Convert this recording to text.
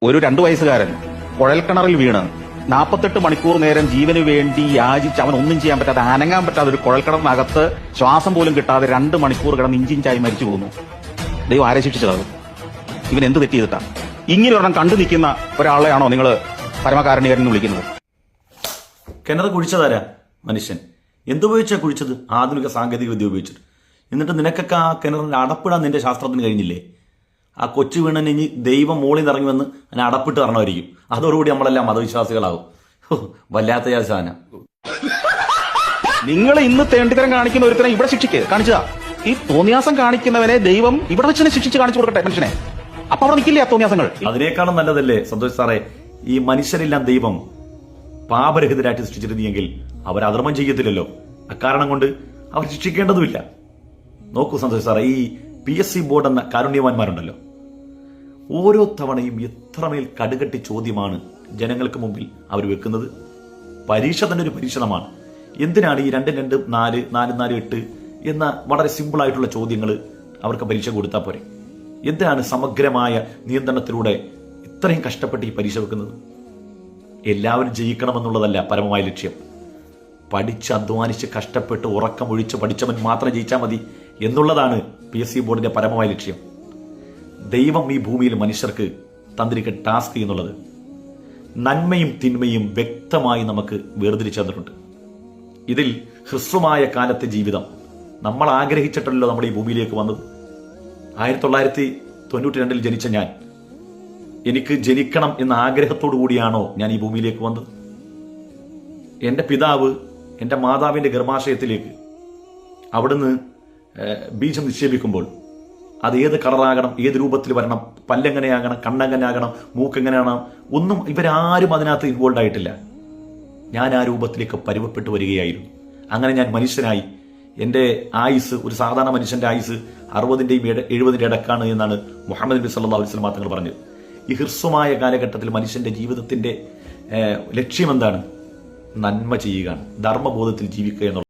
ഒരു 2 വയസ്സുകാരൻ കുഴൽക്കിണറിൽ വീണ് 48 മണിക്കൂർ നേരം ജീവന് വേണ്ടി യാചിച്ച് അവൻ ഒന്നും ചെയ്യാൻ പറ്റാതെ അനങ്ങാൻ പറ്റാതെ ഒരു കുഴൽക്കിണറിനകത്ത് ശ്വാസം പോലും കിട്ടാതെ 2 മണിക്കൂർ കിടന്ന് ഇഞ്ചിഞ്ചായി മരിച്ചു പോകുന്നു. ദൈവം ആരെ ശിക്ഷിച്ചത്? ഇവൻ എന്ത് തെറ്റ് ചെയ്തിട്ടാ? ഇങ്ങനെ ഒരെണ്ണം കണ്ടു നിൽക്കുന്ന ഒരാളെയാണോ നിങ്ങൾ പരമകാരുണികരെന്ന് വിളിക്കുന്നത്? കിണർ കുഴിച്ചതാരാ? മനുഷ്യൻ. എന്തുപയോഗിച്ചാ കുഴിച്ചത്? ആധുനിക സാങ്കേതിക വിദ്യ ഉപയോഗിച്ചിട്ട്. എന്നിട്ട് നിനക്കൊക്കെ ആ കിണറിന്റെ അടപ്പിടാൻ നിന്റെ ശാസ്ത്രത്തിന് കഴിഞ്ഞില്ലേ? ആ കൊച്ചു വീണന് ഇനി ദൈവം മോളിൽ ഇറങ്ങി വന്ന് അതിനെ അടപ്പിട്ട് തരണമായിരിക്കും. അതോടുകൂടി നമ്മളെല്ലാം മതവിശ്വാസികളാകും. വല്ലാത്ത സാധനം. നിങ്ങൾ ഇന്ന് തേണ്ടിത്തരം കാണിക്കുന്ന ഒരുത്തനെ ഇവിടെ ശിക്ഷിക്ക് കാണിച്ചതാ. ഈ തോന്നിയാസം കാണിക്കുന്നവനെ ദൈവം ഇവിടെ വെച്ച് ശിക്ഷിച്ച് കാണിച്ചു കൊടുക്കട്ടെ മനുഷ്യനെ. അപ്പൊ അവിടെ നിൽക്കില്ലേ ആ തോന്നിയാസങ്ങൾ? അതിനേക്കാളും നല്ലതല്ലേ സന്തോഷ് സാറേ, ഈ മനുഷ്യരെല്ലാം ദൈവം പാപരഹിതരായിട്ട് സൃഷ്ടിച്ചിരുന്നെങ്കിൽ അവർ അധർമ്മം ചെയ്യത്തില്ലല്ലോ. അക്കാരണം കൊണ്ട് അവർ ശിക്ഷിക്കേണ്ടതുമില്ല. നോക്കൂ സന്തോഷ് സാറേ, ഈ PSC ബോർഡ് എന്ന കാരുണ്യവാന്മാരുണ്ടല്ലോ, ഓരോ തവണയും എത്രമേൽ കടുകട്ടി ചോദ്യമാണ് ജനങ്ങൾക്ക് മുമ്പിൽ അവർ വെക്കുന്നത്. പരീക്ഷ തന്നെ ഒരു പരീക്ഷണമാണ്. എന്തിനാണ് ഈ 2, 2, 4, 4, 4, 8 എന്ന വളരെ സിമ്പിളായിട്ടുള്ള ചോദ്യങ്ങൾ അവർക്ക് പരീക്ഷ കൊടുത്താൽ പോരെ? എന്തിനാണ് സമഗ്രമായ നിയന്ത്രണത്തിലൂടെ ഇത്രയും കഷ്ടപ്പെട്ട് ഈ പരീക്ഷ വെക്കുന്നത്? എല്ലാവരും ജയിക്കണമെന്നുള്ളതല്ല പരമമായ ലക്ഷ്യം. പഠിച്ച് അധ്വാനിച്ച് കഷ്ടപ്പെട്ട് ഉറക്കമൊഴിച്ച് പഠിച്ചവൻ മാത്രം ജയിച്ചാൽ മതി എന്നുള്ളതാണ് PSC ബോർഡിന്റെ പരമമായ ലക്ഷ്യം. ദൈവം ഈ ഭൂമിയിൽ മനുഷ്യർക്ക് തന്നിരിക്കുന്ന ടാസ്ക് എന്നുള്ളത് നന്മയും തിന്മയും വ്യക്തമായി നമുക്ക് വേർതിരിച്ചു തന്നിട്ടുണ്ട്. ഇതിൽ ഹ്രസ്വമായ കാലത്തെ ജീവിതം നമ്മൾ ആഗ്രഹിച്ചിട്ടല്ലോ നമ്മൾ ഈ ഭൂമിയിലേക്ക് വന്നത്. 1992 ജനിച്ച ഞാൻ, എനിക്ക് ജനിക്കണം എന്ന ആഗ്രഹത്തോടു കൂടിയാണോ ഞാൻ ഈ ഭൂമിയിലേക്ക് വന്നത്? എന്റെ പിതാവ് എന്റെ മാതാവിന്റെ ഗർഭാശയത്തിലേക്ക് അവിടുന്ന് ബീജം നിക്ഷേപിക്കുമ്പോൾ അത് ഏത് കളറാകണം, ഏത് രൂപത്തിൽ വരണം, പല്ലെങ്ങനെയാകണം, കണ്ണെങ്ങനെയാകണം, മൂക്കെങ്ങനെയാകണം, ഒന്നും ഇവരാരും അതിനകത്ത് ഇൻവോൾവ് ആയിട്ടില്ല. ഞാൻ ആ രൂപത്തിലേക്ക് പരുവപ്പെട്ടു വരികയായിരുന്നു. അങ്ങനെ ഞാൻ മനുഷ്യനായി. എൻ്റെ ആയുസ്, ഒരു സാധാരണ മനുഷ്യന്റെ ആയുസ് 60ന്റെയും 70ന്റെ ഇടക്കാണ് എന്നാണ് മുഹമ്മദ് നബി സല്ലല്ലാഹു അലൈഹി വസല്ലം തങ്ങൾ പറഞ്ഞത്. ഈ ഹ്രസ്വമായ കാലഘട്ടത്തിൽ മനുഷ്യന്റെ ജീവിതത്തിന്റെ ലക്ഷ്യം എന്താണ്? നന്മ ചെയ്യുകയാണ്, ധർമ്മബോധത്തിൽ ജീവിക്കുക എന്നുള്ളത്.